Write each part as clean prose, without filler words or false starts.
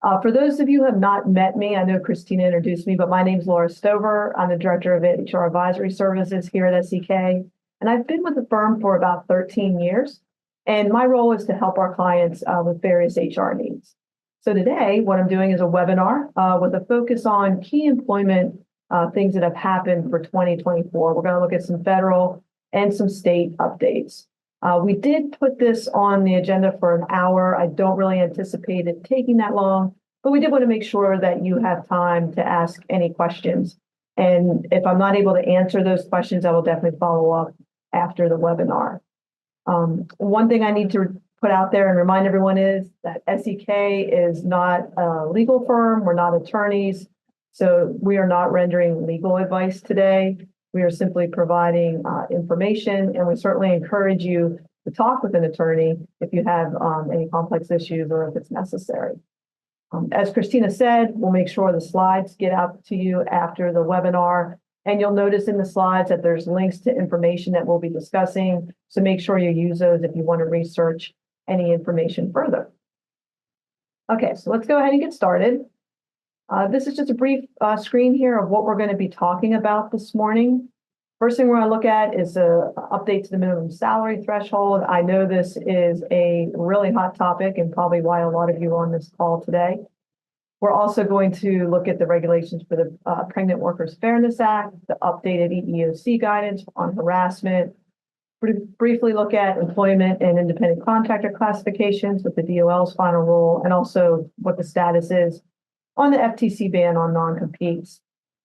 For those of you who have not met me, I know Christina introduced me, but my name is Laura Stover. I'm the Director of HR Advisory Services here at SEK, and I've been with the firm for about 13 years. And my role is to help our clients with various HR needs. So today, what I'm doing is a webinar with a focus on key employment things that have happened for 2024. We're going to look at some federal and some state updates. We did put this on the agenda for an hour. I don't really anticipate it taking that long, but we did want to make sure that you have time to ask any questions. And if I'm not able to answer those questions, I will definitely follow up after the webinar. One thing I need to put out there and remind everyone is that SEK is not a legal firm. We're not attorneys. So we are not rendering legal advice today. We are simply providing information, and we certainly encourage you to talk with an attorney if you have any complex issues or if it's necessary. As Christina said, we'll make sure the slides get out to you after the webinar, and you'll notice in the slides that there's links to information that we'll be discussing. So make sure you use those if you want to research any information further. Okay, so let's go ahead and get started. This is just a brief screen here of what we're going to be talking about this morning. First thing we're going to look at is an update to the minimum salary threshold. I know this is a really hot topic and probably why a lot of you are on this call today. We're also going to look at the regulations for the Pregnant Workers Fairness Act, the updated EEOC guidance on harassment, briefly look at employment and independent contractor classifications with the DOL's final rule, and also what the status is on the FTC ban on non-competes.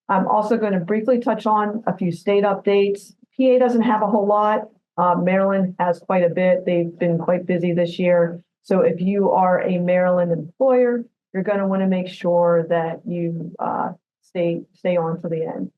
I'm also going to briefly touch on a few state updates. PA doesn't have a whole lot. Maryland has quite a bit. They've been quite busy this year. So if you are a Maryland employer, you're going to want to make sure that you stay on to the end.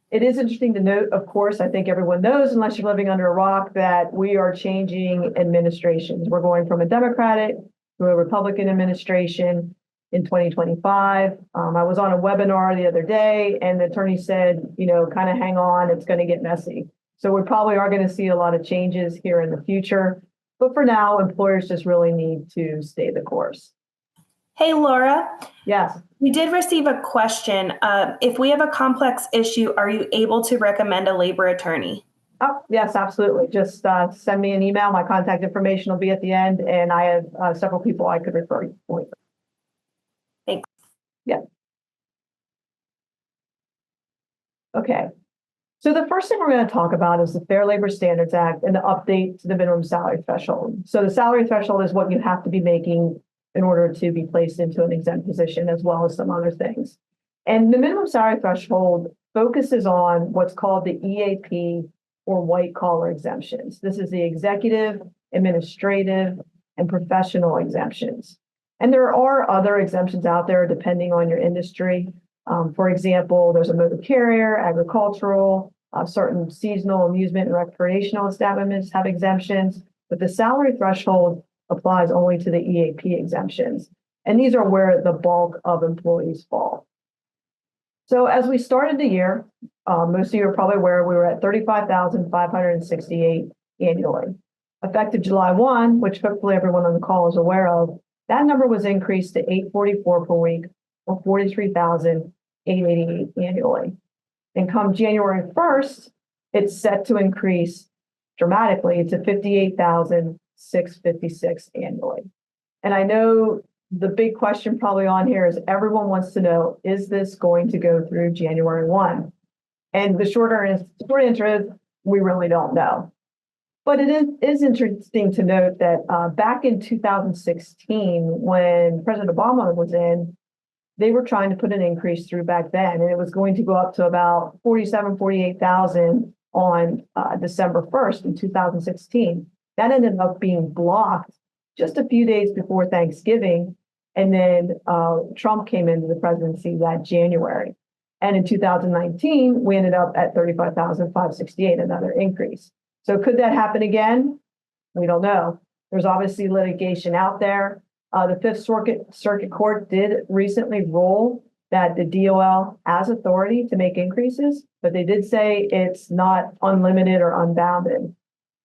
It is interesting to note, of course, I think everyone knows, unless you're living under a rock, that we are changing administrations. We're going from a Democratic to a Republican administration in 2025. I was on a webinar the other day, and the attorney said, kind of hang on, it's going to get messy. So we probably are going to see a lot of changes here in the future. But for now, employers just really need to stay the course. Hey, Laura. Yes. We did receive a question. If we have a complex issue, are you able to recommend a labor attorney? Oh, yes, absolutely. Just send me an email. My contact information will be at the end, and I have several people I could refer you to. Thanks. Yeah. Okay. So the first thing we're going to talk about is the Fair Labor Standards Act and the update to the minimum salary threshold. So the salary threshold is what you have to be making in order to be placed into an exempt position, as well as some other things. And the minimum salary threshold focuses on what's called the EAP, or white collar exemptions. This is the executive, administrative, and professional exemptions. And there are other exemptions out there depending on your industry. For example, there's a motor carrier, agricultural, certain seasonal amusement and recreational establishments have exemptions, but the salary threshold applies only to the EAP exemptions. And these are where the bulk of employees fall. So as we started the year, most of you are probably aware we were at 35,568 annually. Effective July 1, which hopefully everyone on the call is aware of, that number was increased to 844 per week, or 43,888 annually. And come January 1st, it's set to increase dramatically to 58,656 annually. And I know the big question probably on here is everyone wants to know, is this going to go through January 1? And the short answer is we really don't know. But it is interesting to note that back in 2016, when President Obama was in, they were trying to put an increase through back then, and it was going to go up to about 48,000 on December 1st in 2016. That ended up being blocked just a few days before Thanksgiving, and then Trump came into the presidency that January. And in 2019, we ended up at 35,568, another increase. So could that happen again? We don't know. There's obviously litigation out there. The Fifth Circuit Court did recently rule that the DOL has authority to make increases, but they did say it's not unlimited or unbounded.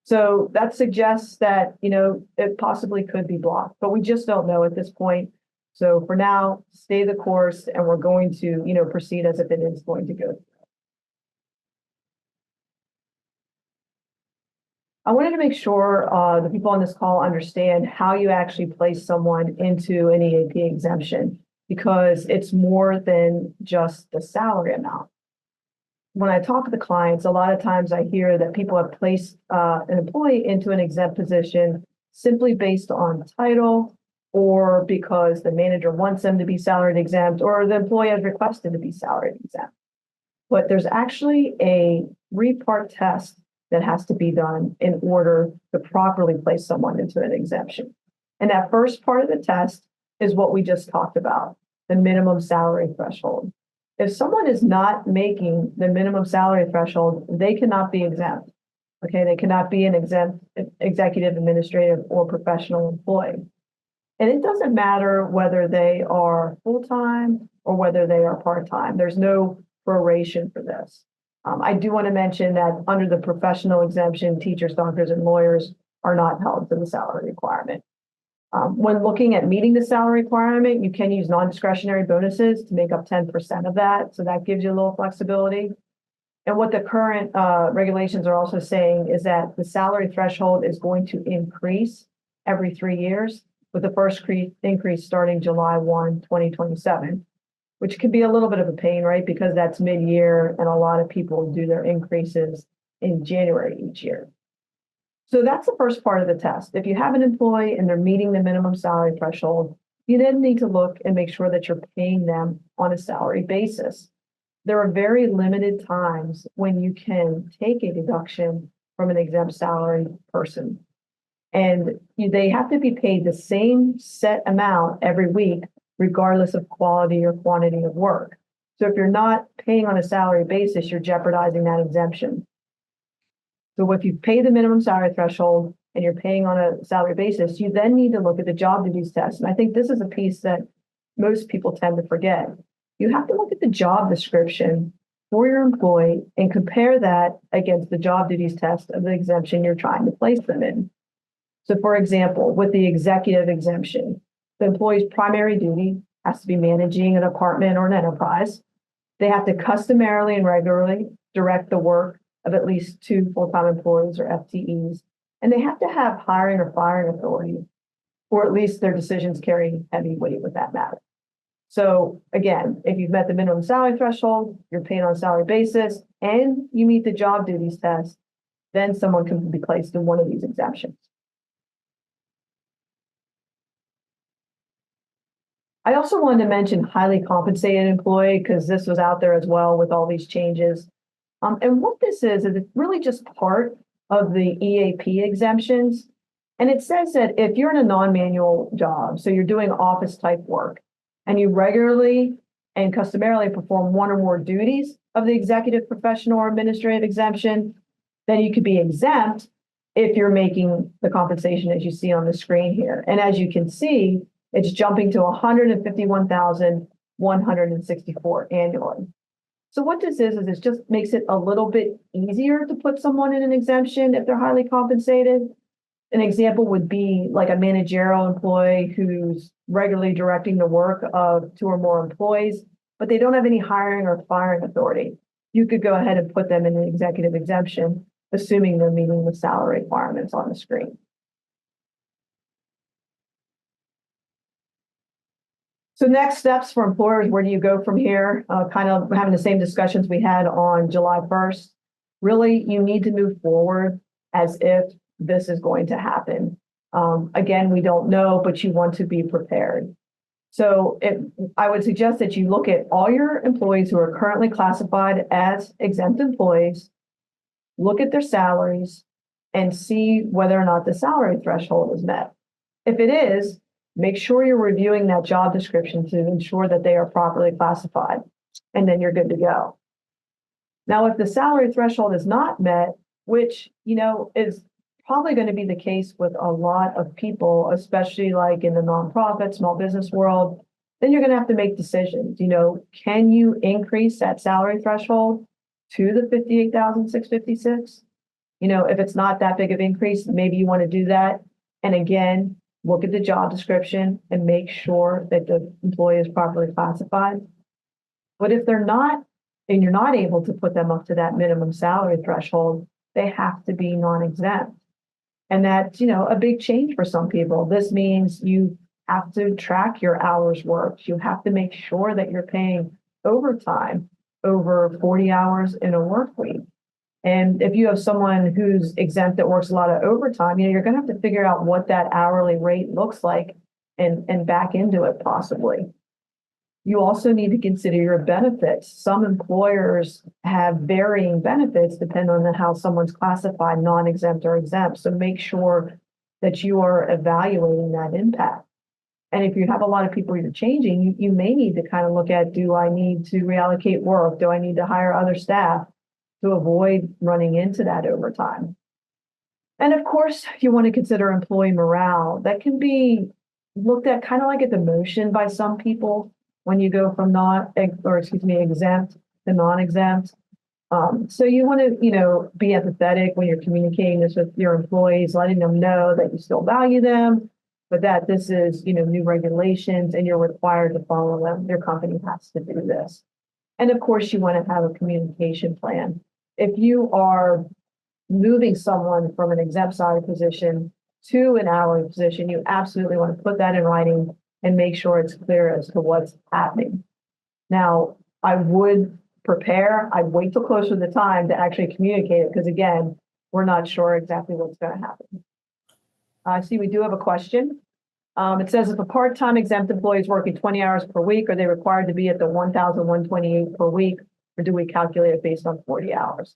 So that suggests that, it possibly could be blocked, but we just don't know at this point. So for now, stay the course, and we're going to, proceed as if it is going to go. I wanted to make sure the people on this call understand how you actually place someone into an EAP exemption, because it's more than just the salary amount. When I talk to the clients, a lot of times I hear that people have placed an employee into an exempt position simply based on title, or because the manager wants them to be salaried exempt, or the employee has requested to be salaried exempt. But there's actually a 3-part test that has to be done in order to properly place someone into an exemption. And that first part of the test is what we just talked about, the minimum salary threshold. If someone is not making the minimum salary threshold, they cannot be exempt. Okay, they cannot be an exempt executive, administrative, or professional employee. And it doesn't matter whether they are full-time or whether they are part-time. There's no proration for this. I do want to mention that under the professional exemption, teachers, doctors, and lawyers are not held to the salary requirement. When looking at meeting the salary requirement, you can use non-discretionary bonuses to make up 10% of that. So that gives you a little flexibility. And what the current regulations are also saying is that the salary threshold is going to increase every 3 years, with the first increase starting July 1, 2027. Which can be a little bit of a pain, right? Because that's mid-year, and a lot of people do their increases in January each year. So that's the first part of the test. If you have an employee and they're meeting the minimum salary threshold, you then need to look and make sure that you're paying them on a salary basis. There are very limited times when you can take a deduction from an exempt salary person. And they have to be paid the same set amount every week, regardless of quality or quantity of work. So if you're not paying on a salary basis, you're jeopardizing that exemption. So if you pay the minimum salary threshold and you're paying on a salary basis, you then need to look at the job duties test. And I think this is a piece that most people tend to forget. You have to look at the job description for your employee and compare that against the job duties test of the exemption you're trying to place them in. So for example, with the executive exemption, the employee's primary duty has to be managing an department or an enterprise. They have to customarily and regularly direct the work of at least 2 full-time employees or FTEs. And they have to have hiring or firing authority, or at least their decisions carry heavy weight with that matter. So again, if you've met the minimum salary threshold, you're paid on a salary basis, and you meet the job duties test, then someone can be placed in one of these exemptions. I also wanted to mention highly compensated employee, because this was out there as well with all these changes. And what this is it's really just part of the EAP exemptions. And it says that if you're in a non-manual job, so you're doing office type work, and you regularly and customarily perform one or more duties of the executive, professional, or administrative exemption, then you could be exempt if you're making the compensation as you see on the screen here. And as you can see, it's jumping to $151,164 annually. So what this is it just makes it a little bit easier to put someone in an exemption if they're highly compensated. An example would be like a managerial employee who's regularly directing the work of 2 or more employees, but they don't have any hiring or firing authority. You could go ahead and put them in an executive exemption, assuming they're meeting the salary requirements on the screen. So next steps for employers, where do you go from here? Kind of having the same discussions we had on July 1st. Really, you need to move forward as if this is going to happen. Again, we don't know, but you want to be prepared. So I would suggest that you look at all your employees who are currently classified as exempt employees, look at their salaries, and see whether or not the salary threshold is met. If it is, make sure you're reviewing that job description to ensure that they are properly classified, and then you're good to go. Now, if the salary threshold is not met, which, is probably going to be the case with a lot of people, especially like in the nonprofit, small business world, then you're going to have to make decisions. Can you increase that salary threshold to the $58,656? If it's not that big of increase, maybe you want to do that. And again, look at the job description and make sure that the employee is properly classified. But if they're not, and you're not able to put them up to that minimum salary threshold, they have to be non-exempt. And that's, a big change for some people. This means you have to track your hours worked. You have to make sure that you're paying overtime over 40 hours in a work week. And if you have someone who's exempt that works a lot of overtime, you're going to have to figure out what that hourly rate looks like and back into it possibly. You also need to consider your benefits. Some employers have varying benefits depending on how someone's classified, non-exempt or exempt. So make sure that you are evaluating that impact. And if you have a lot of people you're changing, you may need to kind of look at, do I need to reallocate work? Do I need to hire other staff to avoid running into that overtime? And of course, you want to consider employee morale. That can be looked at kind of like a demotion by some people when you go from exempt to non-exempt. So you want to, be empathetic when you're communicating this with your employees, letting them know that you still value them, but that this is, new regulations and you're required to follow them. Your company has to do this. And of course, you want to have a communication plan. If you are moving someone from an exempt salary position to an hourly position, you absolutely want to put that in writing and make sure it's clear as to what's happening. Now, I would prepare. I'd wait till closer to the time to actually communicate it because, again, we're not sure exactly what's going to happen. I see we do have a question. It says, if a part-time exempt employee is working 20 hours per week, are they required to be at the 1,128 per week, or do we calculate it based on 40 hours?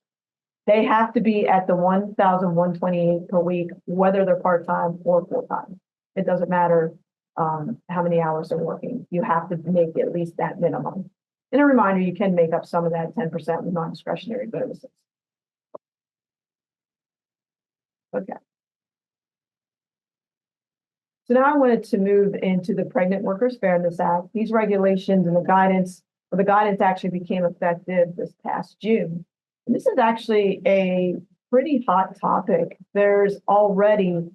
They have to be at the 1,128 per week, whether they're part-time or full-time. It doesn't matter how many hours they're working. You have to make at least that minimum. And a reminder, you can make up some of that 10% with non-discretionary bonuses. Okay. So now I wanted to move into the Pregnant Workers Fairness Act. These regulations and the guidance actually became effective this past June. And this is actually a pretty hot topic. There's already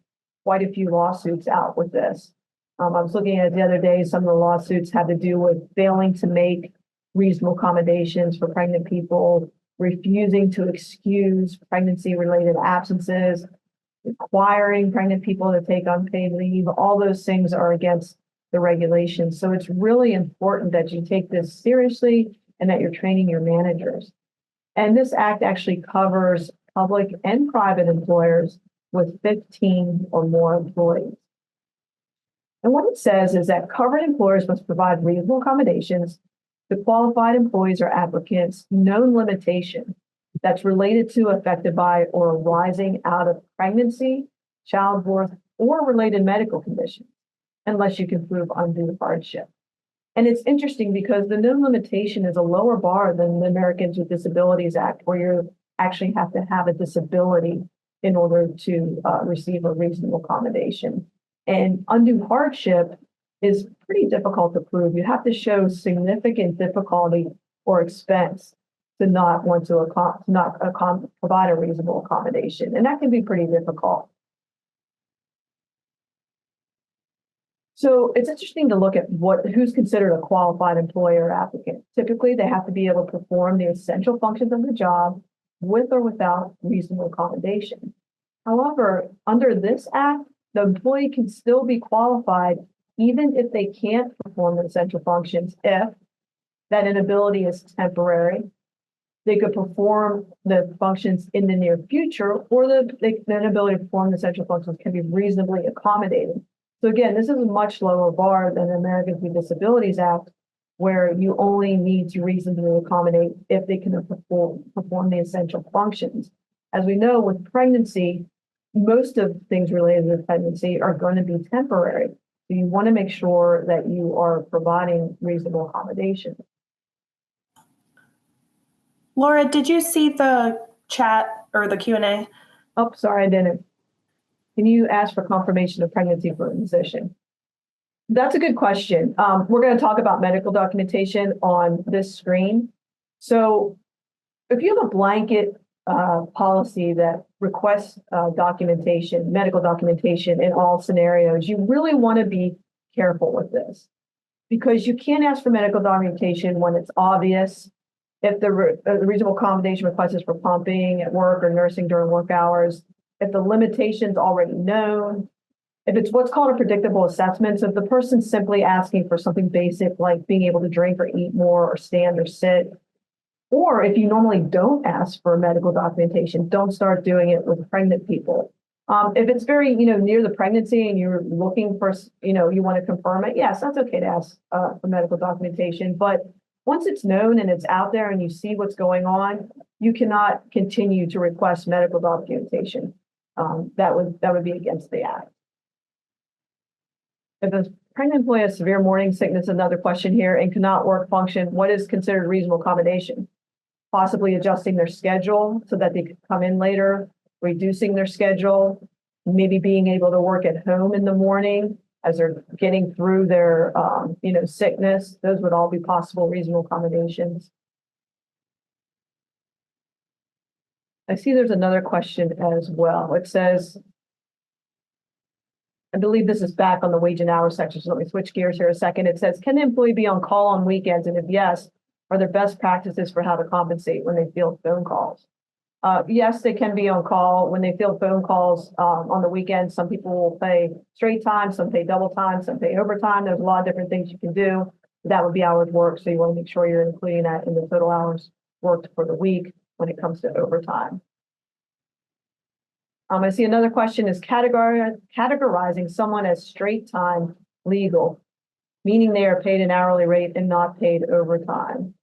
quite a few lawsuits out with this. I was looking at it the other day. Some of the lawsuits had to do with failing to make reasonable accommodations for pregnant people, refusing to excuse pregnancy-related absences, requiring pregnant people to take unpaid leave. All those things are against the regulations. So it's really important that you take this seriously and that you're training your managers. And this act actually covers public and private employers with 15 or more employees. And what it says is that covered employers must provide reasonable accommodations to qualified employees or applicants, known limitation that's related to, affected by, or arising out of pregnancy, childbirth, or related medical conditions, unless you can prove undue hardship. And it's interesting because the known limitation is a lower bar than the Americans with Disabilities Act, where you actually have to have a disability in order to receive a reasonable accommodation. And undue hardship is pretty difficult to prove. You have to show significant difficulty or expense to not want to provide a reasonable accommodation. And that can be pretty difficult. So it's interesting to look at who's considered a qualified employee or applicant. Typically, they have to be able to perform the essential functions of the job with or without reasonable accommodation. However, under this act, the employee can still be qualified even if they can't perform the essential functions, if that inability is temporary. They could perform the functions in the near future, or the inability to perform the essential functions can be reasonably accommodated. So again, this is a much lower bar than the Americans with Disabilities Act, where you only need to reasonably accommodate if they can perform the essential functions. As we know, with pregnancy, most of things related to pregnancy are going to be temporary. So you want to make sure that you are providing reasonable accommodation. Laura, did you see the chat or the Q&A? Oh, sorry, I didn't. Can you ask for confirmation of pregnancy for a position? That's a good question. We're going to talk about medical documentation on this screen. So if you have a blanket policy that request documentation, medical documentation in all scenarios, you really want to be careful with this because you can't ask for medical documentation when it's obvious. If the reasonable accommodation request is for pumping at work or nursing during work hours, if the limitation's already known, if it's what's called a predictable assessment, so if the person's simply asking for something basic like being able to drink or eat more or stand or sit, or if you normally don't ask for medical documentation, don't start doing it with pregnant people. If it's very, near the pregnancy and you're looking for, you want to confirm it, yes, that's okay to ask for medical documentation. But once it's known and it's out there and you see what's going on, you cannot continue to request medical documentation. That would be against the act. If a pregnant employee has severe morning sickness, another question here, and cannot work function, what is considered reasonable accommodation? Possibly adjusting their schedule so that they could come in later, reducing their schedule, maybe being able to work at home in the morning as they're getting through their, sickness. Those would all be possible reasonable accommodations. I see there's another question as well. It says, I believe this is back on the wage and hour section, so let me switch gears here a second. It says, can the employee be on call on weekends? And if yes, are there best practices for how to compensate when they field phone calls? Yes, they can be on call. When they field phone calls on the weekends, some people will pay straight time, some pay double time, some pay overtime. There's a lot of different things you can do. That would be hours worked, so you want to make sure you're including that in the total hours worked for the week when it comes to overtime. I see another question is categorizing someone as straight time legal, meaning they are paid an hourly rate and not paid overtime.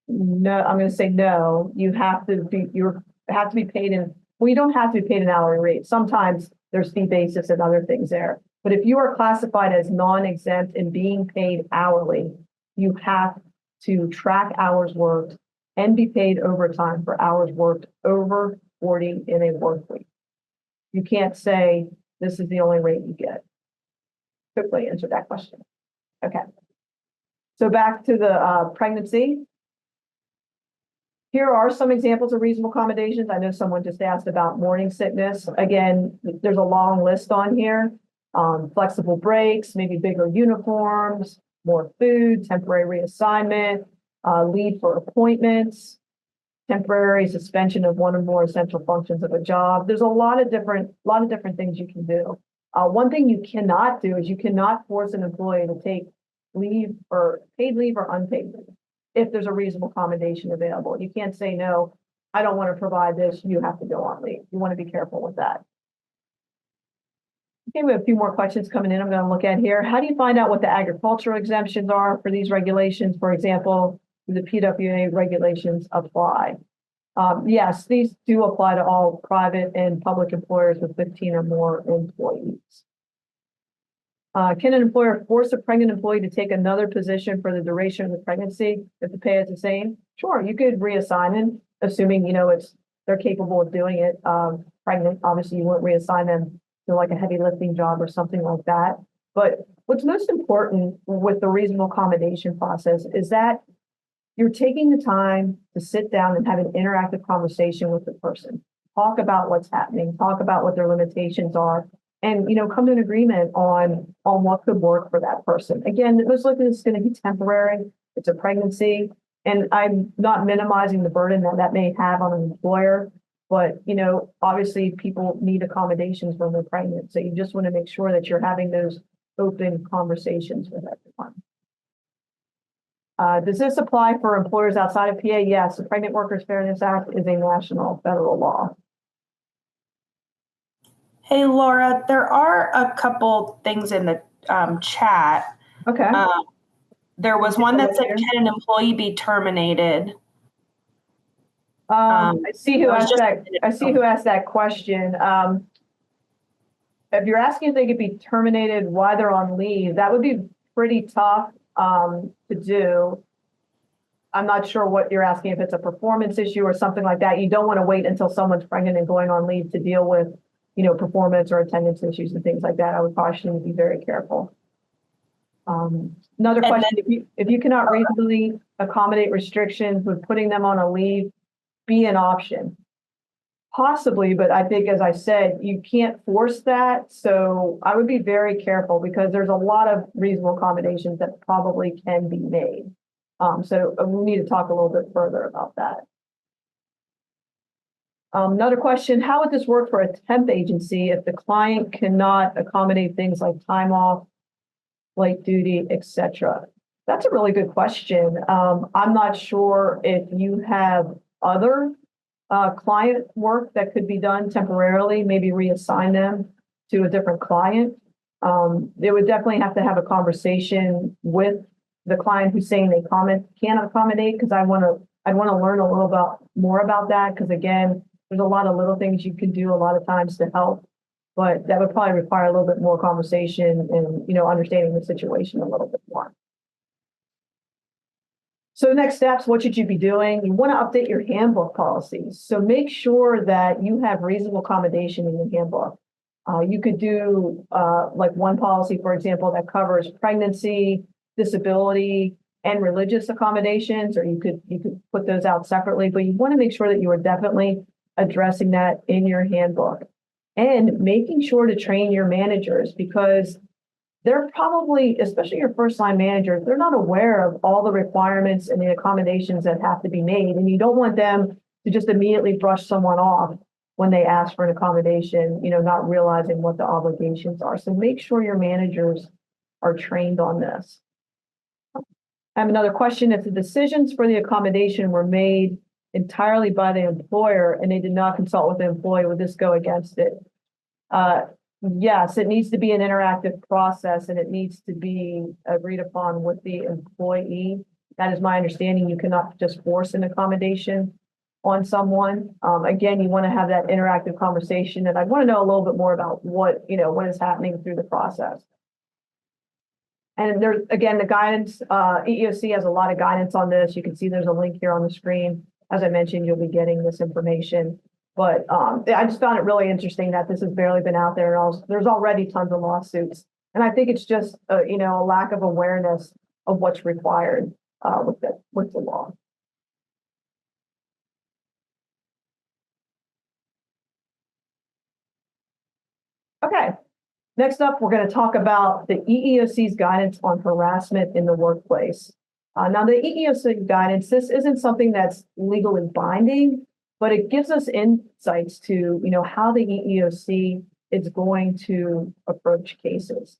No, I'm going to say no. You have to be paid in. Well, you don't have to be paid an hourly rate. Sometimes there's fee basis and other things there. But if you are classified as non-exempt and being paid hourly, you have to track hours worked and be paid overtime for hours worked over 40 in a work week. You can't say this is the only rate you get. Quickly answer that question. Okay. So back to the pregnancy. Here are some examples of reasonable accommodations. I know someone just asked about morning sickness. Again, there's a long list on here. Flexible breaks, maybe bigger uniforms, more food, temporary reassignment, leave for appointments, temporary suspension of one or more essential functions of a job. There's a lot of different things you can do. One thing you cannot do is you cannot force an employee to take leave or paid leave or unpaid leave if there's a reasonable accommodation available. You can't say, no, I don't want to provide this. You have to go on leave. You want to be careful with that. Okay, we have a few more questions coming in I'm going to look at here. How do you find out what the agricultural exemptions are for these regulations? For example, do the PWA regulations apply? Yes, these do apply to all private and public employers with 15 or more employees. Can an employer force a pregnant employee to take another position for the duration of the pregnancy if the pay is the same? Sure, you could reassign them, assuming they're capable of doing it. Pregnant, obviously, you wouldn't reassign them to like a heavy lifting job or something like that. But what's most important with the reasonable accommodation process is that you're taking the time to sit down and have an interactive conversation with the person. Talk about what's happening, talk about what their limitations are, and come to an agreement on what could work for that person. Again, most likely it's going to be temporary. It's a pregnancy, and I'm not minimizing the burden that may have on an employer. But obviously people need accommodations when they're pregnant, so you just want to make sure that you're having those open conversations with everyone. Does this apply for employers outside of PA? Yes, the Pregnant Workers Fairness Act is a national federal law. Hey, Laura, there are a couple things in the chat. Okay. There was one that said, can an employee be terminated? I see who asked that. I see who asked that question. If you're asking if they could be terminated while they're on leave, that would be pretty tough to do. I'm not sure what you're asking, if it's a performance issue or something like that. You don't want to wait until someone's pregnant and going on leave to deal with, performance or attendance issues and things like that. I would caution you to be very careful. Another question, if you cannot reasonably accommodate restrictions, would putting them on a leave be an option? Possibly, but I think, as I said, you can't force that. So I would be very careful because there's a lot of reasonable accommodations that probably can be made. So we need to talk a little bit further about that. Another question, how would this work for a temp agency if the client cannot accommodate things like time off, light duty, etc.? That's a really good question. I'm not sure if you have other client work that could be done temporarily, maybe reassign them to a different client. They would definitely have to have a conversation with the client who's saying they can't accommodate, because I'd want to learn a little bit more about that, because again, there's a lot of little things you can do a lot of times to help, but that would probably require a little bit more conversation and understanding the situation a little bit more. So next steps, what should you be doing? You want to update your handbook policies. So make sure that you have reasonable accommodation in your handbook. You could do like one policy, for example, that covers pregnancy, disability, and religious accommodations, or you could put those out separately, but you want to make sure that you are definitely addressing that in your handbook, and making sure to train your managers, because they're probably, especially your first line managers, they're not aware of all the requirements and the accommodations that have to be made. And you don't want them to just immediately brush someone off when they ask for an accommodation, not realizing what the obligations are. So make sure your managers are trained on this. I have another question. If the decisions for the accommodation were made entirely by the employer and they did not consult with the employee, would this go against it? Yes, it needs to be an interactive process, and it needs to be agreed upon with the employee. That is my understanding. You cannot just force an accommodation on someone. Again, you want to have that interactive conversation, and I want to know a little bit more about what is happening through the process. And there's, again, the guidance, EEOC has a lot of guidance on this. You can see there's a link here on the screen. As I mentioned, you'll be getting this information. But I just found it really interesting that this has barely been out there. And there's already tons of lawsuits. And I think it's just, a lack of awareness of what's required with the law. Okay, next up, we're going to talk about the EEOC's guidance on harassment in the workplace. Now, the EEOC guidance, this isn't something that's legally binding, but it gives us insights to, how the EEOC is going to approach cases.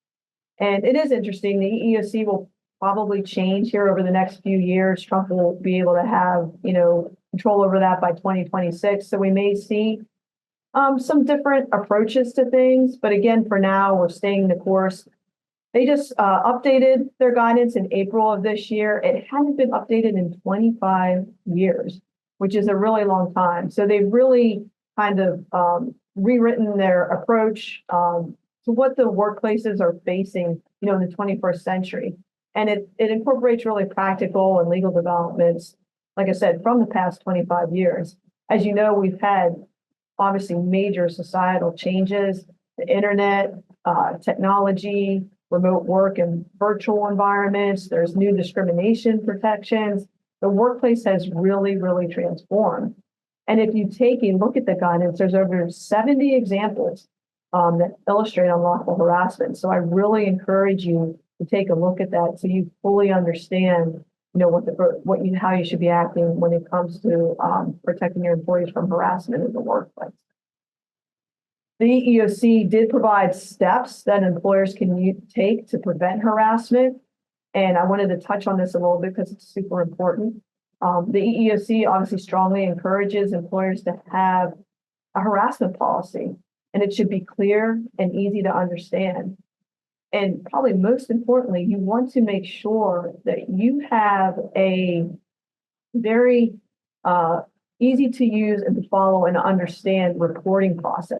And it is interesting, the EEOC will probably change here over the next few years. Trump will be able to have, control over that by 2026. So we may see some different approaches to things. But again, for now, we're staying the course. They just updated their guidance in April of this year. It hadn't been updated in 25 years, which is a really long time. So they've really kind of rewritten their approach to what the workplaces are facing, in the 21st century. And it incorporates really practical and legal developments, like I said, from the past 25 years. As you know, we've had obviously major societal changes, the internet, technology, remote work and virtual environments. There's new discrimination protections. The workplace has really, really transformed. And if you take a look at the guidance, there's over 70 examples that illustrate unlawful harassment. So I really encourage you to take a look at that so you fully understand, how you should be acting when it comes to protecting your employees from harassment in the workplace. The EEOC did provide steps that employers can take to prevent harassment. And I wanted to touch on this a little bit because it's super important. The EEOC obviously strongly encourages employers to have a harassment policy, and it should be clear and easy to understand. And probably most importantly, you want to make sure that you have a very easy to use and to follow and understand reporting process.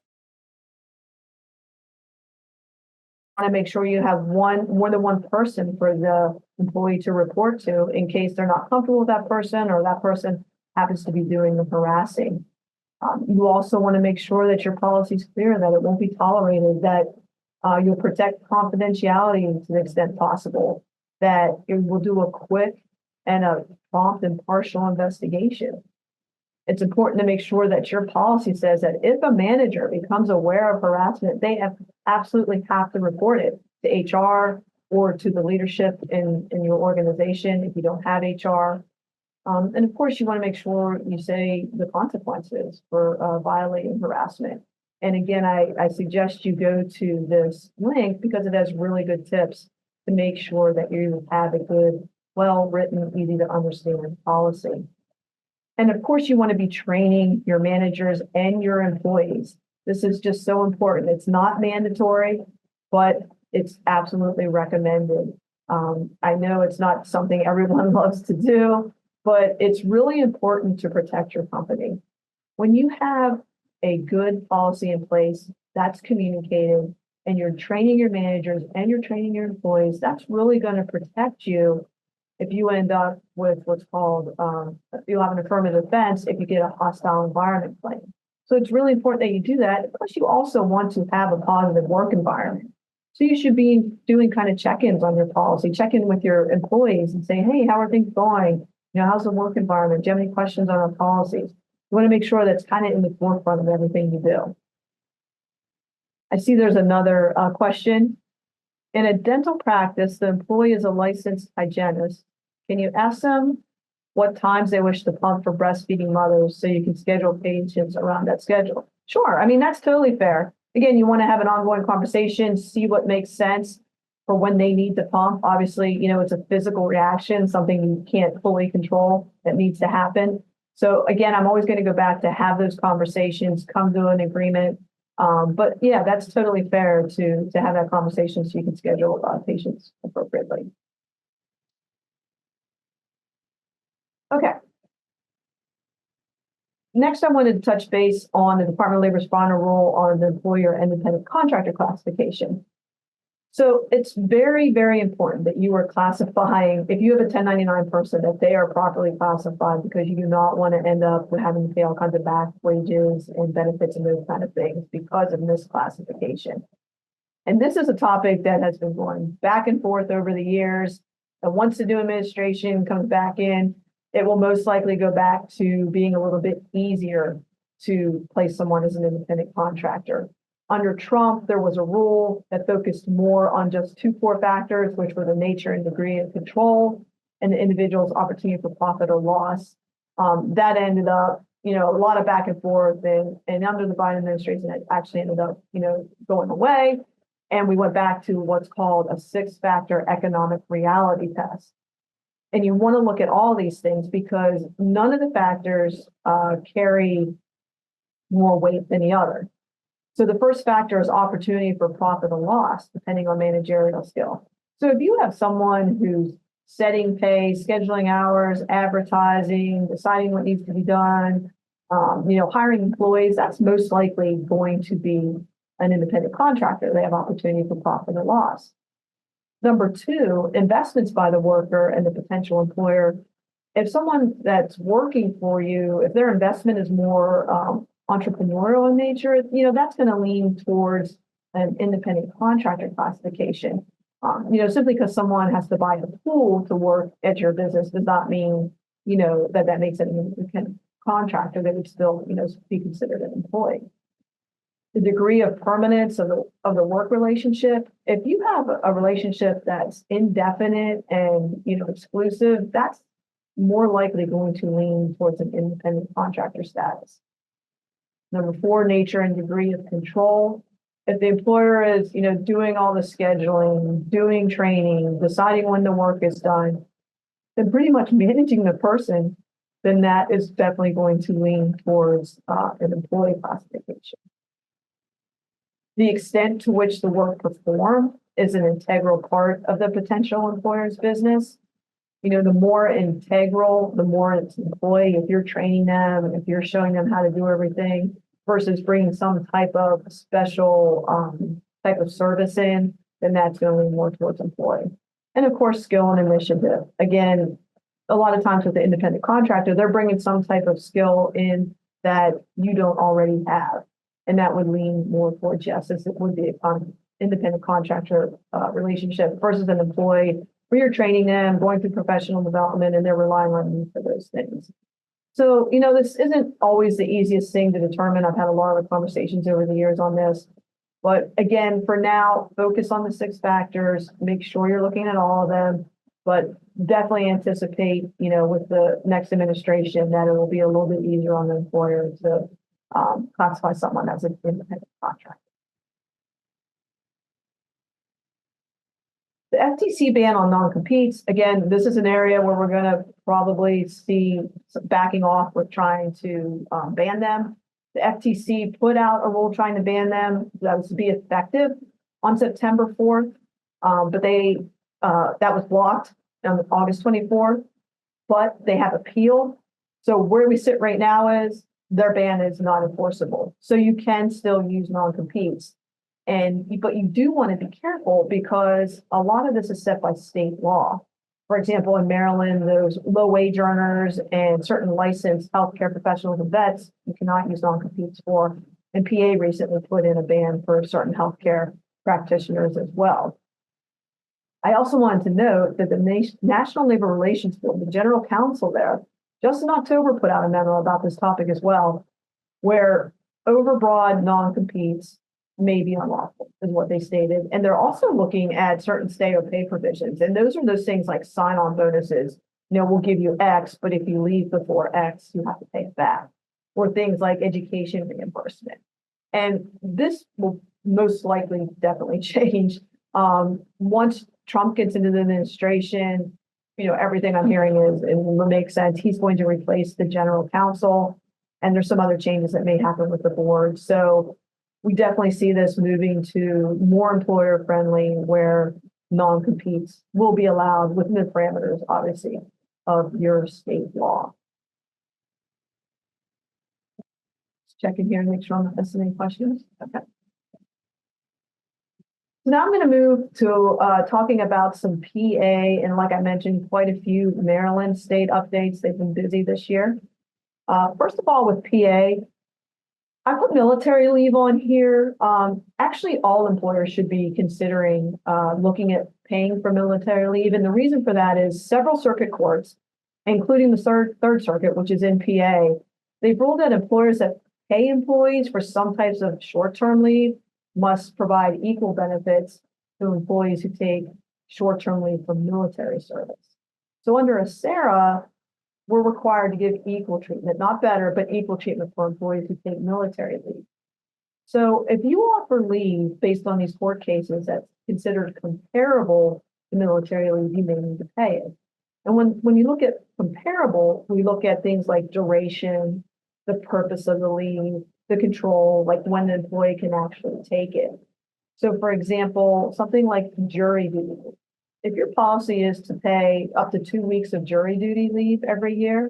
Want to make sure you have more than one person for the employee to report to in case they're not comfortable with that person or that person happens to be doing the harassing. You also want to make sure that your policy is clear, that it won't be tolerated, that you'll protect confidentiality to the extent possible, that it will do a quick and a prompt and partial investigation. It's important to make sure that your policy says that if a manager becomes aware of harassment, they absolutely have to report it to HR or to the leadership in your organization if you don't have HR. And of course, you want to make sure you say the consequences for violating harassment. And again, I suggest you go to this link because it has really good tips to make sure that you have a good, well-written, easy to understand policy. And of course, you want to be training your managers and your employees. This is just so important. It's not mandatory, but it's absolutely recommended. I know it's not something everyone loves to do, but it's really important to protect your company. When you have a good policy in place that's communicated and you're training your managers and you're training your employees, that's really going to protect you if you end up with what's called, you'll have an affirmative defense if you get a hostile environment claim. So it's really important that you do that. Plus, you also want to have a positive work environment. So you should be doing kind of check-ins on your policy, check in with your employees and say, hey, how are things going? How's the work environment? Do you have any questions on our policies? You want to make sure that's kind of in the forefront of everything you do. I see there's another question. In a dental practice, the employee is a licensed hygienist. Can you ask them what times they wish to pump for breastfeeding mothers so you can schedule patients around that schedule? Sure. I mean, that's totally fair. Again, you want to have an ongoing conversation, see what makes sense for when they need to pump. Obviously, it's a physical reaction, something you can't fully control that needs to happen. So again, I'm always going to go back to have those conversations, come to an agreement. But yeah, that's totally fair to have that conversation so you can schedule patients appropriately. Okay. Next, I wanted to touch base on the Department of Labor responder rule on the employer independent contractor classification. So it's very, very important that you are classifying, if you have a 1099 person, that they are properly classified because you do not want to end up with having to pay all kinds of back wages and benefits and those kind of things because of misclassification. And this is a topic that has been going back and forth over the years. And once the new administration comes back in, it will most likely go back to being a little bit easier to place someone as an independent contractor. Under Trump, there was a rule that focused more on just two core factors, which were the nature and degree of control and the individual's opportunity for profit or loss. That ended up, a lot of back and forth, and under the Biden administration, it actually ended up, going away. And we went back to what's called a 6-factor economic reality test. And you want to look at all these things because none of the factors carry more weight than the other. So the first factor is opportunity for profit or loss, depending on managerial skill. So if you have someone who's setting pay, scheduling hours, advertising, deciding what needs to be done, hiring employees, that's most likely going to be an independent contractor. They have opportunity for profit or loss. Number 2, investments by the worker and the potential employer. If someone that's working for you, if their investment is more entrepreneurial in nature, that's going to lean towards an independent contractor classification. Simply because someone has to buy a tool to work at your business does not mean, that makes it an independent contractor. They would still, be considered an employee. The degree of permanence of the work relationship. If you have a relationship that's indefinite and, exclusive, that's more likely going to lean towards an independent contractor status. Number 4, nature and degree of control. If the employer is, doing all the scheduling, doing training, deciding when the work is done, then pretty much managing the person, then that is definitely going to lean towards an employee classification. The extent to which the work performed is an integral part of the potential employer's business. The more integral, the more it's employee. If you're training them, and if you're showing them how to do everything, versus bringing some type of special type of service in, then that's going to lean more towards employee. And of course, skill and initiative. Again, a lot of times with the independent contractor, they're bringing some type of skill in that you don't already have. And that would lean more towards yes, as it would be an independent contractor relationship versus an employee where you're training them, going through professional development, and they're relying on you for those things. So, this isn't always the easiest thing to determine. I've had a lot of conversations over the years on this. But again, for now, focus on the 6 factors, make sure you're looking at all of them, but definitely anticipate, with the next administration that it will be a little bit easier on the employer to classify someone as an independent contractor. The FTC ban on non-competes, again, this is an area where we're going to probably see some backing off with trying to ban them. The FTC put out a rule trying to ban them that was to be effective on September 4th, but that was blocked on August 24th, but they have appealed. So where we sit right now is their ban is not enforceable. So you can still use non-competes. But you do want to be careful because a lot of this is set by state law. For example, in Maryland, those low wage earners and certain licensed healthcare professionals and vets, you cannot use non-competes for. And PA recently put in a ban for certain healthcare practitioners as well. I also wanted to note that the National Labor Relations Board, the general counsel there, just in October put out a memo about this topic as well, where overbroad non-competes may be unlawful, is what they stated. And they're also looking at certain stay or pay provisions. And those are those things like sign-on bonuses. We'll give you X, but if you leave before X, you have to pay it back. Or things like education reimbursement. And this will most likely definitely change. Once Trump gets into the administration, everything I'm hearing is, it will make sense. He's going to replace the general counsel. And there's some other changes that may happen with the board. So we definitely see this moving to more employer friendly where non-competes will be allowed within the parameters, obviously, of your state law. Just check in here and make sure I'm not missing any questions. Okay. So now I'm going to move to talking about some PA and, like I mentioned, quite a few Maryland state updates. They've been busy this year. First of all, with PA, I put military leave on here. Actually, all employers should be considering looking at paying for military leave. And the reason for that is several circuit courts, including the third circuit, which is in PA, they've ruled that employers that pay employees for some types of short-term leave must provide equal benefits to employees who take short-term leave from military service. So under ASERA, we're required to give equal treatment, not better, but equal treatment for employees who take military leave. So if you offer leave based on these court cases that's considered comparable to military leave, you may need to pay it. And when you look at comparable, we look at things like duration, the purpose of the leave, the control, like when the employee can actually take it. So for example, something like jury duty. If your policy is to pay up to 2 weeks of jury duty leave every year,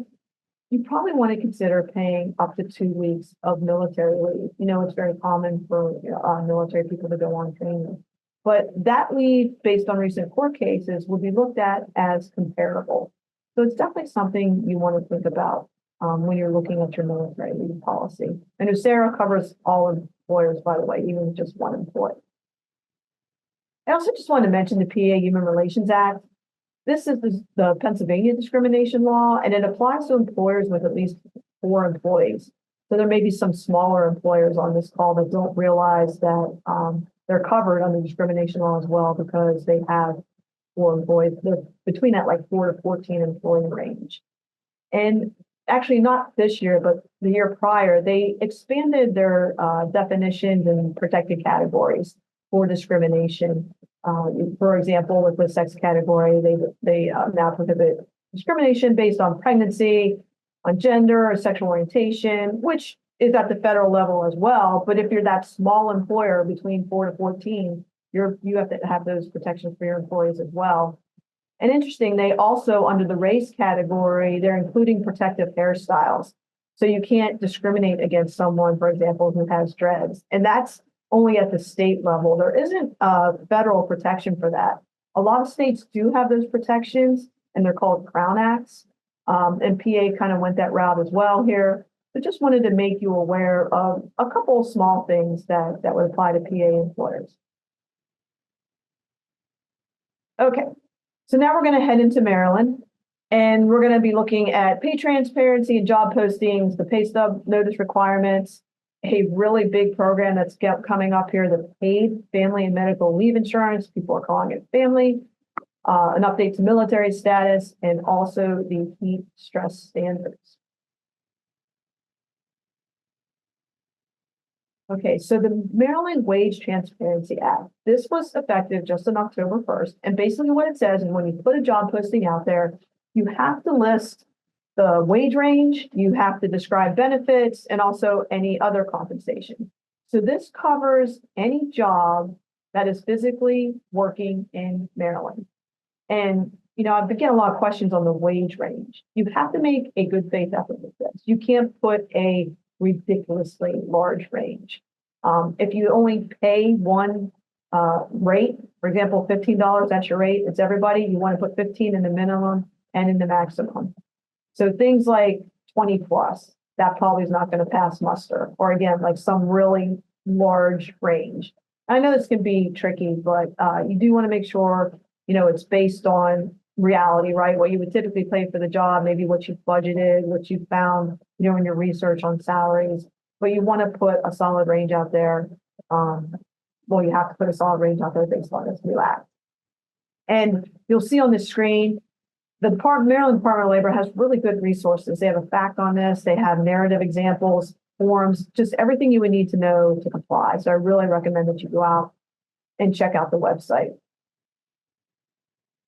you probably want to consider paying up to 2 weeks of military leave. It's very common for military people to go on training. But that leave, based on recent court cases, will be looked at as comparable. So it's definitely something you want to think about when you're looking at your military leave policy. And USERA covers all employers, by the way, even just one employee. I also just wanted to mention the PA Human Relations Act. This is the Pennsylvania discrimination law, and it applies to employers with at least 4 employees. So there may be some smaller employers on this call that don't realize that they're covered under discrimination law as well because they have 4 employees. They're between that like 4 to 14 employee range. And actually not this year, but the year prior, they expanded their definitions and protected categories for discrimination. For example, with the sex category, they now prohibit discrimination based on pregnancy, on gender or sexual orientation, which is at the federal level as well. But if you're that small employer between 4 to 14, you have to have those protections for your employees as well. And interesting, they also, under the race category, they're including protective hairstyles. So you can't discriminate against someone, for example, who has dreads. And that's only at the state level. There isn't federal protection for that. A lot of states do have those protections, and they're called Crown Acts. And PA kind of went that route as well here. But just wanted to make you aware of a couple of small things that would apply to PA employers. Okay, so now we're going to head into Maryland. And we're going to be looking at pay transparency and job postings, the pay stub notice requirements, a really big program that's coming up here, the paid family and medical leave insurance. People are calling it family, an update to military status, and also the heat stress standards. Okay, so the Maryland Wage Transparency Act, this was effective just on October 1st. And basically what it says is when you put a job posting out there, you have to list the wage range, you have to describe benefits, and also any other compensation. So this covers any job that is physically working in Maryland. And, I've been getting a lot of questions on the wage range. You have to make a good faith effort with this. You can't put a ridiculously large range. If you only pay one rate, for example, $15, that's your rate, it's everybody, you want to put 15 in the minimum and in the maximum. So things like 20 plus, that probably is not going to pass muster. Or again, like some really large range. I know this can be tricky, but you do want to make sure, it's based on reality, right? What you would typically pay for the job, maybe what you've budgeted, what you found, in your research on salaries, but you want to put a solid range out there. You have to put a solid range out there based on this new act. And you'll see on the screen, the Maryland Department of Labor has really good resources. They have a fact on this. They have narrative examples, forms, just everything you would need to know to comply. So I really recommend that you go out and check out the website.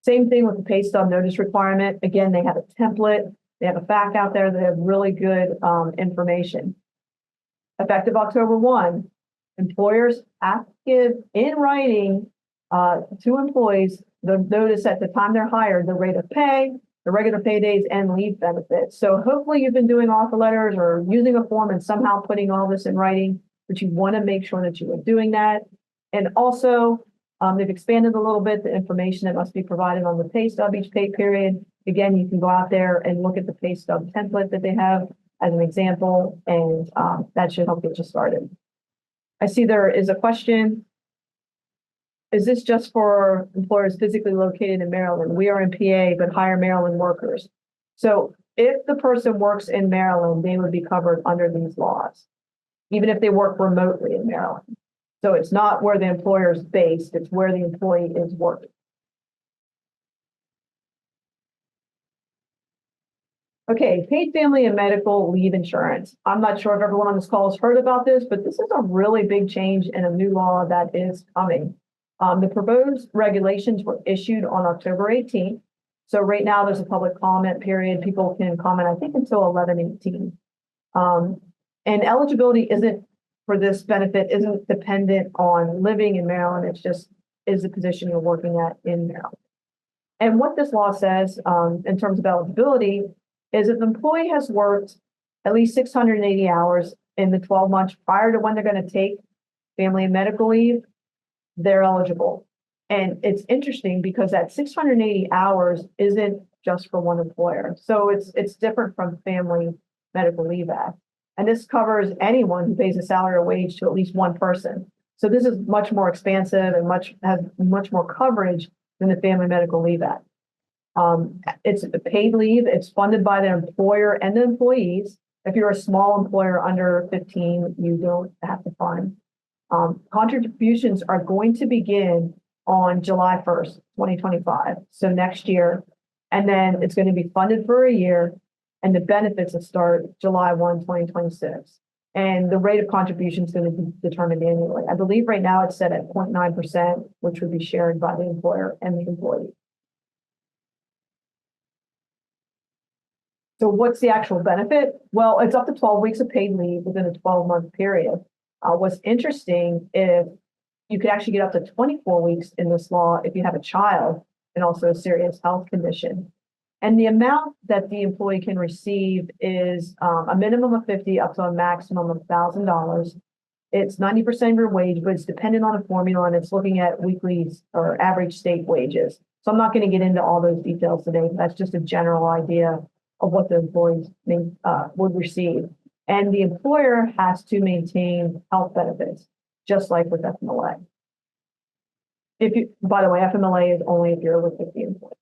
Same thing with the pay stub notice requirement. Again, they have a template. They have a fact out there. They have really good information. Effective October 1, employers have to give in writing to employees the notice at the time they're hired, the rate of pay, the regular pay days, and leave benefits. So hopefully you've been doing offer letters or using a form and somehow putting all this in writing, but you want to make sure that you are doing that. And also, they've expanded a little bit the information that must be provided on the pay stub each pay period. Again, you can go out there and look at the pay stub template that they have as an example, and that should help get you started. I see there is a question. Is this just for employers physically located in Maryland? We are in PA, but hire Maryland workers. So if the person works in Maryland, they would be covered under these laws, even if they work remotely in Maryland. So it's not where the employer is based, it's where the employee is working. Okay, paid family and medical leave insurance. I'm not sure if everyone on this call has heard about this, but this is a really big change and a new law that is coming. The proposed regulations were issued on October 18th. So right now there's a public comment period. People can comment, I think, until 11/18. And eligibility for this benefit isn't dependent on living in Maryland. It's just is the position you're working at in Maryland. And what this law says in terms of eligibility is if the employee has worked at least 680 hours in the 12 months prior to when they're going to take family and medical leave, they're eligible. And it's interesting because that 680 hours isn't just for one employer. So it's different from Family Medical Leave Act. And this covers anyone who pays a salary or wage to at least one person. So this is much more expansive and has much more coverage than the Family Medical Leave Act. It's a paid leave. It's funded by the employer and the employees. If you're a small employer under 15, you don't have to fund. Contributions are going to begin on July 1st, 2025. So next year. And then it's going to be funded for a year. And the benefits will start July 1, 2026. And the rate of contribution is going to be determined annually. I believe right now it's set at 0.9%, which would be shared by the employer and the employee. So what's the actual benefit? Well, it's up to 12 weeks of paid leave within a 12-month period. What's interesting is you could actually get up to 24 weeks in this law if you have a child and also a serious health condition. And the amount that the employee can receive is a minimum of $50 up to a maximum of $1,000. It's 90% of your wage, but it's dependent on a formula and it's looking at weekly or average state wages. So I'm not going to get into all those details today. That's just a general idea of what the employees would receive. And the employer has to maintain health benefits, just like with FMLA. By the way, FMLA is only if you're with 50 employees.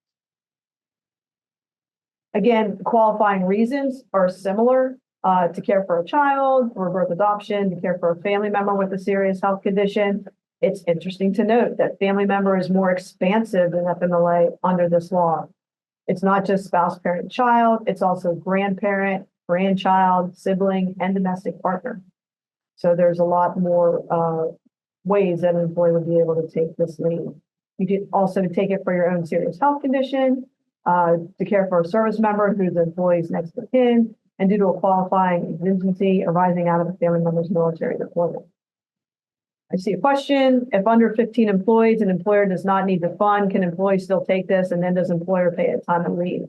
Again, qualifying reasons are similar to care for a child, for birth adoption, to care for a family member with a serious health condition. It's interesting to note that family member is more expansive than FMLA under this law. It's not just spouse, parent, child, it's also grandparent, grandchild, sibling, and domestic partner. So there's a lot more ways that an employee would be able to take this leave. You could also take it for your own serious health condition, to care for a service member who's the employee's next of kin, and due to a qualifying exigency arising out of a family member's military deployment. I see a question. If under 15 employees, an employer does not need the fund, can employees still take this? And then does employer pay at time of leave?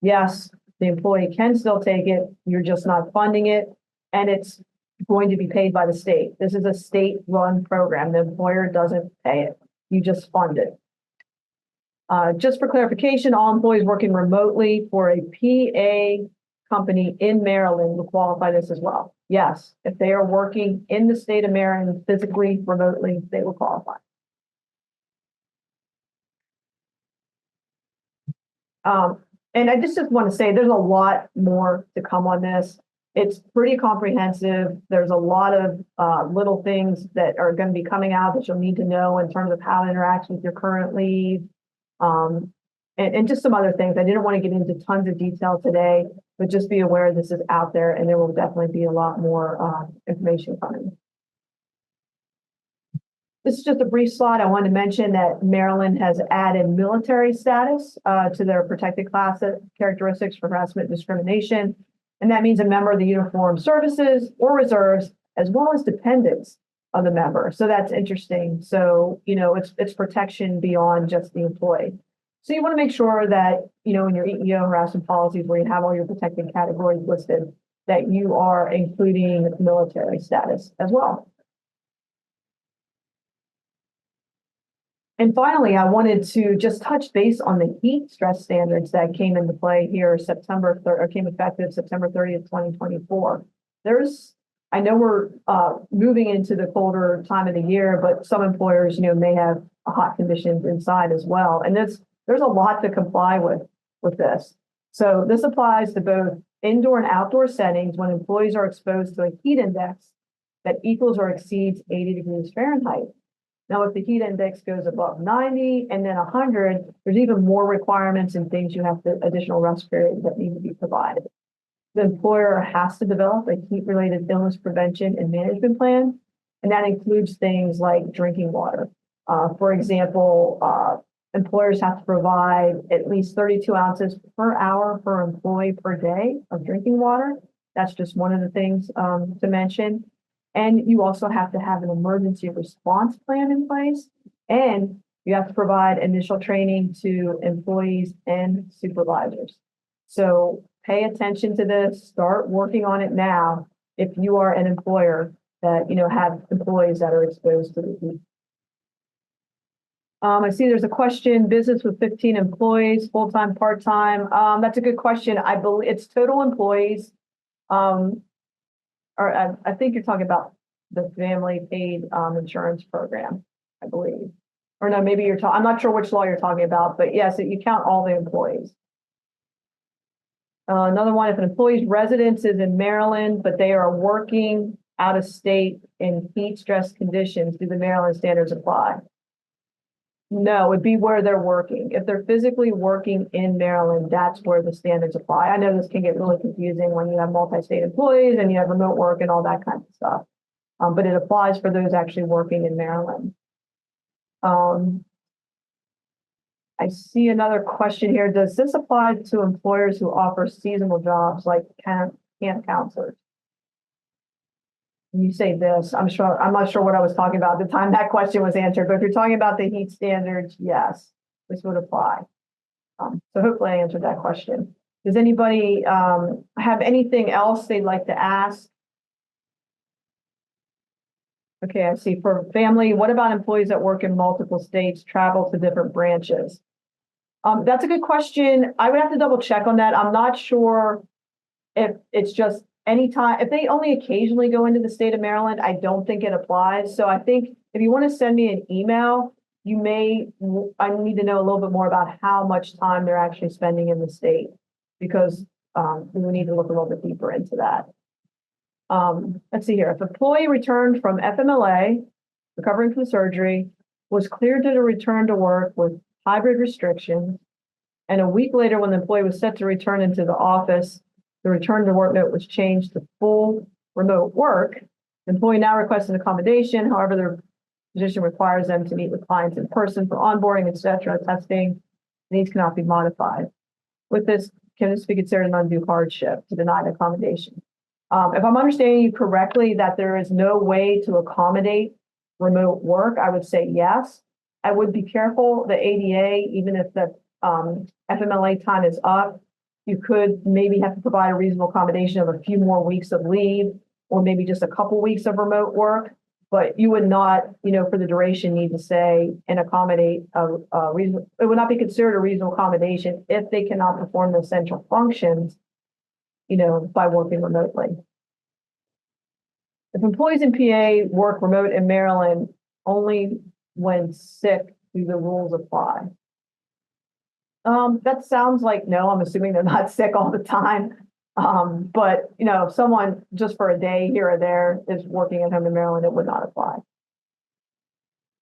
Yes, the employee can still take it. You're just not funding it. And it's going to be paid by the state. This is a state-run program. The employer doesn't pay it. You just fund it. Just for clarification, all employees working remotely for a PA company in Maryland will qualify this as well. Yes, if they are working in the state of Maryland physically, remotely, they will qualify. And I just want to say there's a lot more to come on this. It's pretty comprehensive. There's a lot of little things that are going to be coming out that you'll need to know in terms of how it interacts with your current leave. And just some other things. I didn't want to get into tons of detail today, but just be aware this is out there and there will definitely be a lot more information coming. This is just a brief slide. I wanted to mention that Maryland has added military status to their protected class characteristics for harassment and discrimination. And that means a member of the uniformed services or reserves, as well as dependents of the member. So that's interesting. So, you know, it's protection beyond just the employee. So you want to make sure that, you know, in your EEO harassment policies where you have all your protected categories listed, that you are including military status as well. And finally, I wanted to just touch base on the heat stress standards that came into play here came effective September 30th, 2024. I know we're moving into the colder time of the year, but some employers, you know, may have hot conditions inside as well. And there's a lot to comply with this. So this applies to both indoor and outdoor settings when employees are exposed to a heat index that equals or exceeds 80 degrees Fahrenheit. Now, if the heat index goes above 90 and then 100, there's even more requirements and things additional rest periods that need to be provided. The employer has to develop a heat-related illness prevention and management plan, and that includes things like drinking water. For example, employers have to provide at least 32 ounces per hour per employee per day of drinking water. That's just one of the things to mention. And you also have to have an emergency response plan in place, and you have to provide initial training to employees and supervisors. So pay attention to this, start working on it now if you are an employer that, you know, have employees that are exposed to the heat. I see there's a question, business with 15 employees, full-time, part-time. That's a good question. I believe it's total employees. Or I think you're talking about the family paid insurance program, I believe. Or no, maybe I'm not sure which law you're talking about, but yes, you count all the employees. Another one, if an employee's residence is in Maryland, but they are working out of state in heat stress conditions, do the Maryland standards apply? No, it would be where they're working. If they're physically working in Maryland, that's where the standards apply. I know this can get really confusing when you have multi-state employees and you have remote work and all that kind of stuff. But it applies for those actually working in Maryland. I see another question here. Does this apply to employers who offer seasonal jobs like camp counselors? You say this, I'm not sure what I was talking about at the time that question was answered, but if you're talking about the heat standards, yes, this would apply. So hopefully I answered that question. Does anybody have anything else they'd like to ask? Okay, I see. For family, what about employees that work in multiple states, travel to different branches? That's a good question. I would have to double check on that. I'm not sure if it's just anytime, if they only occasionally go into the state of Maryland, I don't think it applies. So I think if you want to send me an email, I need to know a little bit more about how much time they're actually spending in the state, because we need to look a little bit deeper into that. Let's see here. If employee returned from FMLA, recovering from surgery, was cleared to return to work with hybrid restrictions, and a week later, when the employee was set to return into the office, the return to work note was changed to full remote work. The employee now requests an accommodation. However, their position requires them to meet with clients in person for onboarding, et cetera, testing. These cannot be modified. With this, can this be considered an undue hardship to deny the accommodation? If I'm understanding you correctly, that there is no way to accommodate remote work, I would say yes. I would be careful. The ADA, even if the FMLA time is up, you could maybe have to provide a reasonable accommodation of a few more weeks of leave, or maybe just a couple weeks of remote work. But you would not, for the duration, need to say and accommodate a reasonable. It would not be considered a reasonable accommodation if they cannot perform the essential functions, by working remotely. If employees in PA work remote in Maryland only when sick, do the rules apply? That sounds like no. I'm assuming they're not sick all the time. But if someone just for a day here or there is working at home in Maryland, it would not apply.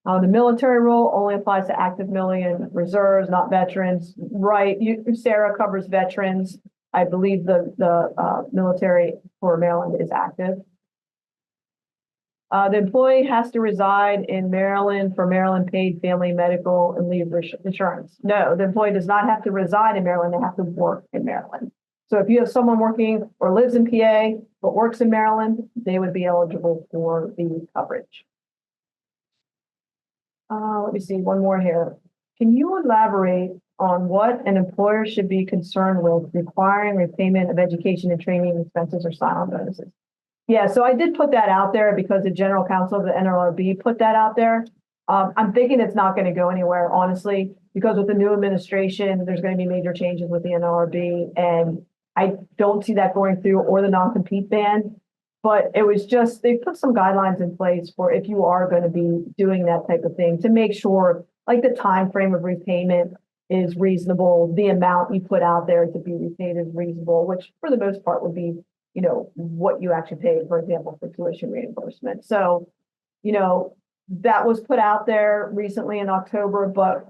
The military rule only applies to active million reserves, not veterans. Right. Sarah covers veterans. I believe the military for Maryland is active. The employee has to reside in Maryland for Maryland paid family medical and leave insurance. No, the employee does not have to reside in Maryland. They have to work in Maryland. So if you have someone working or lives in PA but works in Maryland, they would be eligible for the coverage. Let me see, one more here. Can you elaborate on what an employer should be concerned with requiring repayment of education and training expenses or sign-on bonuses? Yeah, so I did put that out there because the general counsel of the NLRB put that out there. I'm thinking it's not going to go anywhere, honestly, because with the new administration, there's going to be major changes with the NLRB, and I don't see that going through, or the non-compete ban. But it was just, they put some guidelines in place for if you are going to be doing that type of thing to make sure, like, the time frame of repayment is reasonable, the amount you put out there to be repaid is reasonable, which for the most part would be, what you actually paid, for example, for tuition reimbursement. So, that was put out there recently in October, but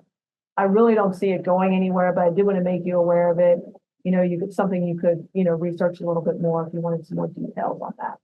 I really don't see it going anywhere. But I do want to make you aware of it. Something you could, research a little bit more if you wanted some more details on that.